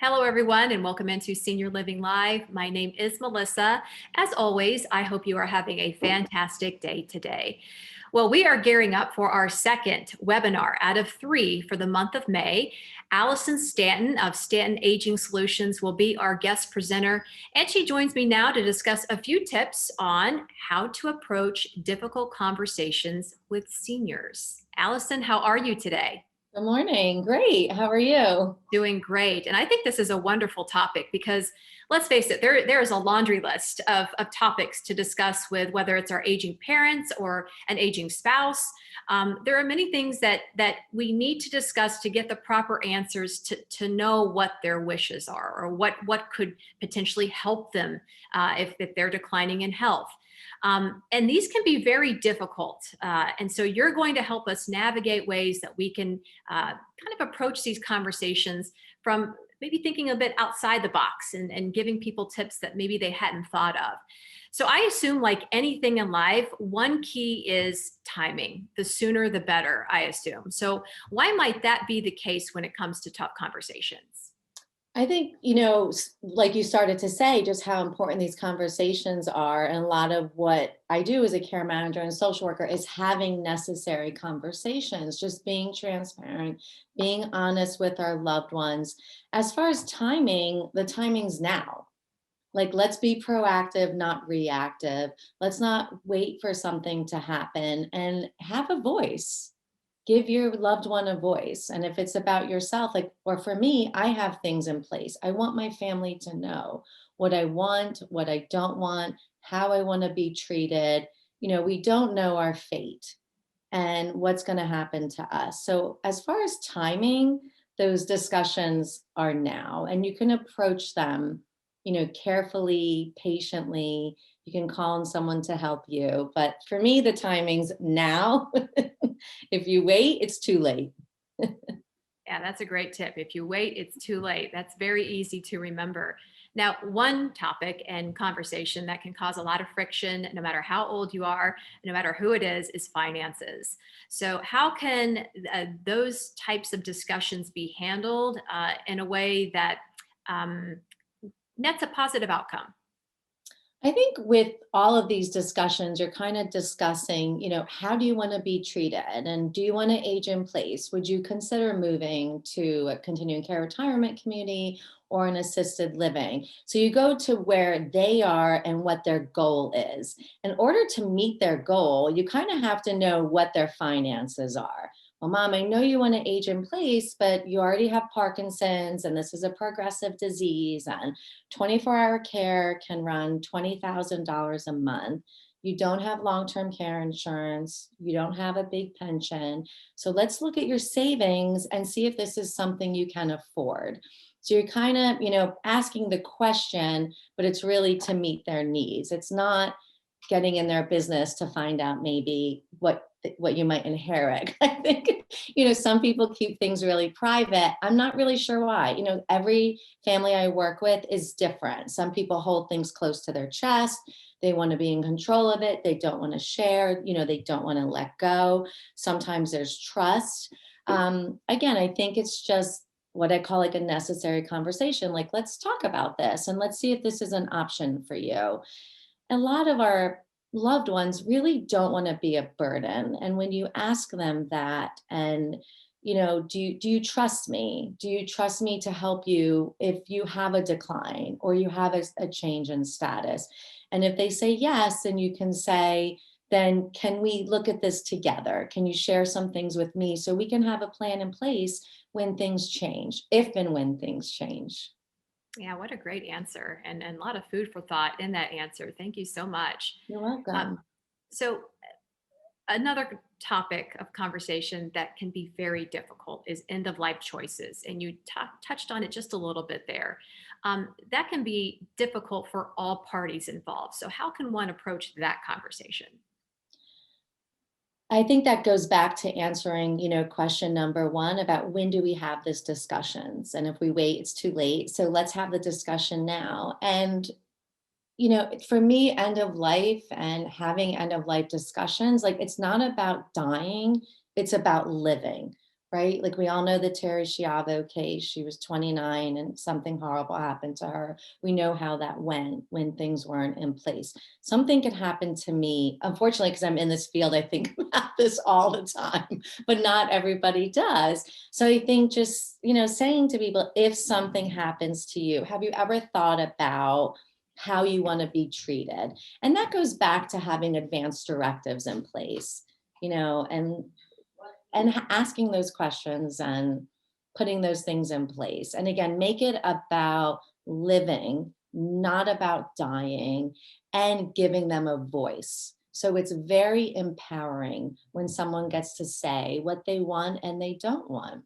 Hello, everyone, and welcome into Senior Living Live. My name is Melissa. As always, I hope you are having a fantastic day today. Well, we are gearing up for our second webinar out of 3 for the month of May. Allyson Stanton of Stanton Aging Solutions will be our guest presenter, and she joins me now to discuss a few tips on how to approach difficult conversations with seniors. Allyson, how are you today? Good morning. Great. How are you? Doing great. And I think this is a wonderful topic because let's face it, there is a laundry list of topics to discuss with whether it's our aging parents or an aging spouse. There are many things that we need to discuss to get the proper answers to know what their wishes are or what could potentially help them if they're declining in health. And these can be very difficult. And so you're going to help us navigate ways that we can kind of approach these conversations from maybe thinking a bit outside the box and giving people tips that maybe they hadn't thought of. So I assume, like anything in life, one key is timing. The sooner, the better, I assume. So why might that be the case when it comes to tough conversations? I think, like you started to say, just how important these conversations are. And a lot of what I do as a care manager and social worker is having necessary conversations, just being transparent, being honest with our loved ones. As far as timing, the timing's now. Like, let's be proactive, not reactive. Let's not wait for something to happen and have a voice. Give your loved one a voice. And if it's about yourself, like, or for me, I have things in place. I want my family to know what I want, what I don't want, how I want to be treated. We don't know our fate and what's going to happen to us. So, as far as timing, those discussions are now, and you can approach them, carefully, patiently. You can call on someone to help you. But for me, the timing's now. If you wait, it's too late. Yeah, that's a great tip. If you wait, it's too late. That's very easy to remember. Now, one topic and conversation that can cause a lot of friction, no matter how old you are, no matter who it is finances. So, how can those types of discussions be handled in a way that um, nets a positive outcome? I think with all of these discussions, you're kind of discussing, how do you want to be treated? And do you want to age in place? Would you consider moving to a continuing care retirement community or an assisted living? So you go to where they are and what their goal is. In order to meet their goal, you kind of have to know what their finances are. Well, mom, I know you want to age in place, but you already have Parkinson's and this is a progressive disease. And 24-hour care can run $20,000 a month. You don't have long-term care insurance. You don't have a big pension. So let's look at your savings and see if this is something you can afford. So you're kind of, asking the question, but it's really to meet their needs. It's not getting in their business to find out maybe what you might inherit. I think, some people keep things really private. I'm not really sure why. Every family I work with is different. Some people hold things close to their chest. They want to be in control of it. They don't want to share, they don't want to let go. Sometimes there's trust. Again, I think it's just what I call like a necessary conversation. Like, let's talk about this and let's see if this is an option for you. A lot of our loved ones really don't want to be a burden. And when you ask them that, and do you trust me? Do you trust me to help you if you have a decline or you have a change in status? And if they say yes, then you can say, then can we look at this together? Can you share some things with me so we can have a plan in place when things change, if and when things change? Yeah, what a great answer and a lot of food for thought in that answer. Thank you so much. You're Uh, welcome. so, another topic of conversation that can be very difficult is end of life choices. And you touched on it just a little bit there. That can be difficult for all parties involved. So, how can one approach that conversation? I think that goes back to answering, question number one about when do we have this discussions? And if we wait, it's too late. So let's have the discussion now. And, for me, end of life and having end of life discussions, like, it's not about dying, it's about living. right? Like we all know the Terry Schiavo case. She was 29 and something horrible happened to her. We know how that went when things weren't in place. Something could happen to me, unfortunately, because I'm in this field, I think about this all the time, but not everybody does. So I think just, saying to people, if something happens to you, have you ever thought about how you want to be treated? And that goes back to having advanced directives in place, and asking those questions and putting those things in place. And again, make it about living, not about dying, and giving them a voice. So it's very empowering when someone gets to say what they want and they don't want.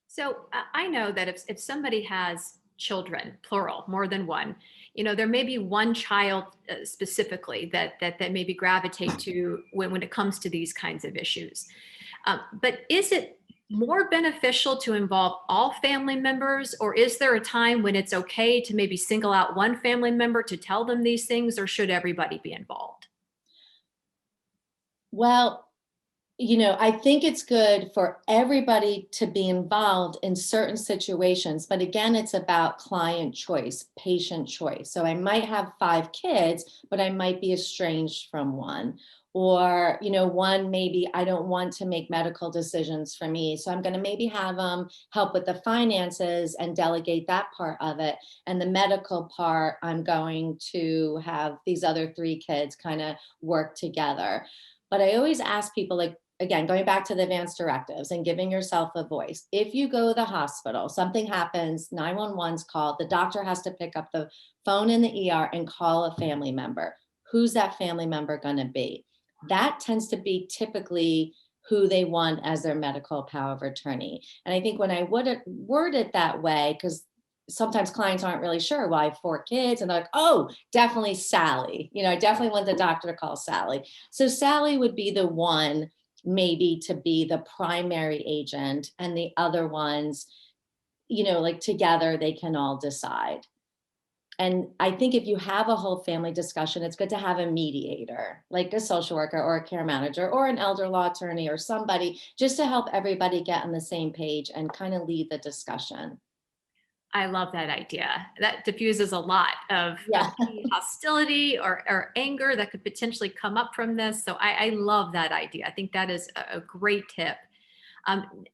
So I know that if somebody has children, plural, more than one, there may be one child specifically that maybe gravitate to when it comes to these kinds of issues. But is it more beneficial to involve all family members, or is there a time when it's okay to maybe single out one family member to tell them these things, or should everybody be involved? Well, I think it's good for everybody to be involved in certain situations. But again, it's about client choice, patient choice. So I might have 5 kids, but I might be estranged from one. Or, one, maybe I don't want to make medical decisions for me. So I'm going to maybe have them help with the finances and delegate that part of it. And the medical part, I'm going to have these other 3 kids kind of work together. But I always ask people, like, again, going back to the advanced directives and giving yourself a voice. If you go to the hospital, something happens, 911's called, the doctor has to pick up the phone in the ER and call a family member. Who's that family member going to be? That tends to be typically who they want as their medical power of attorney. And I think when I would word it that way, because sometimes clients aren't really sure why I have 4 kids and they're like, oh, definitely Sally. I definitely want the doctor to call Sally. So Sally would be the one maybe to be the primary agent, and the other ones, like together they can all decide. And I think if you have a whole family discussion, it's good to have a mediator, like a social worker or a care manager or an elder law attorney or somebody, just to help everybody get on the same page and kind of lead the discussion. I love that idea. That diffuses a lot of Yeah. any hostility or anger that could potentially come up from this. So I love that idea. I think that is a great tip.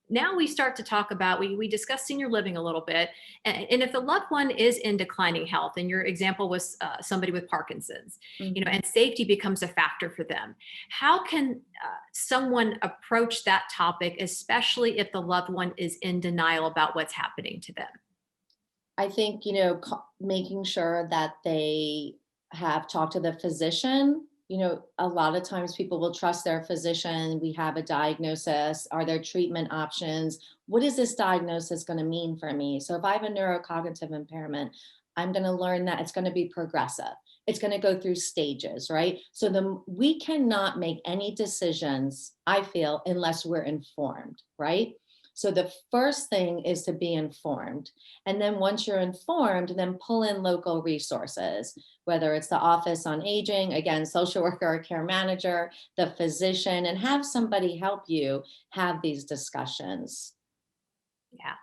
Now we start to talk about, we discussed senior living a little bit. And if the loved one is in declining health, and your example was somebody with Parkinson's, Mhm. and safety becomes a factor for them, how can someone approach that topic, especially if the loved one is in denial about what's happening to them? I think, making sure that they have talked to the physician. A lot of times people will trust their physician. We have a diagnosis. Are there treatment options? What is this diagnosis going to mean for me? So if I have a neurocognitive impairment, I'm going to learn that it's going to be progressive. It's going to go through stages, right? So we cannot make any decisions, I feel, unless we're informed, right? So the first thing is to be informed. And then once you're informed, then pull in local resources, whether it's the Office on Aging, again, social worker or care manager, the physician, and have somebody help you have these discussions. Yeah.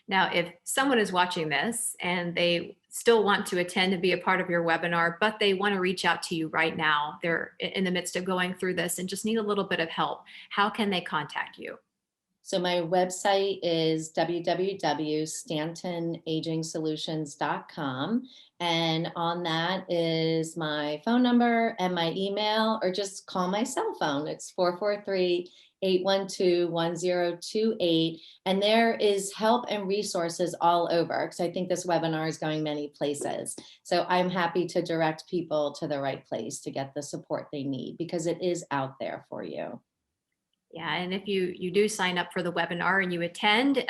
Now, if someone is watching this and they still want to attend and be a part of your webinar, but they want to reach out to you right now, they're in the midst of going through this and just need a little bit of help, how can they contact you? So my website is www.stantonagingsolutions.com. And on that is my phone number and my email, or just call my cell phone. It's 443-812-1028. And there is help and resources all over, because I think this webinar is going many places. So I'm happy to direct people to the right place to get the support they need, because it is out there for you. Yeah, and if you do sign up for the webinar and you attend,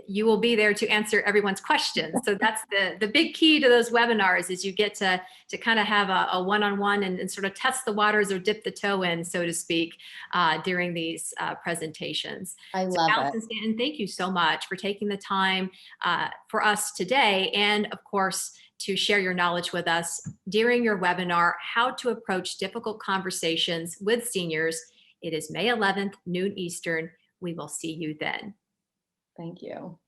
you will be there to answer everyone's questions. So that's the big key to those webinars, is you get to kind of have a one-on-one and sort of test the waters or dip the toe in, so to speak, during these presentations. I So love it. Allyson, Stanton, thank you so much for taking the time for us today, and of course, to share your knowledge with us during your webinar, How to Approach Difficult Conversations with Seniors. It is May 11th, noon Eastern. We will see you then. Thank you.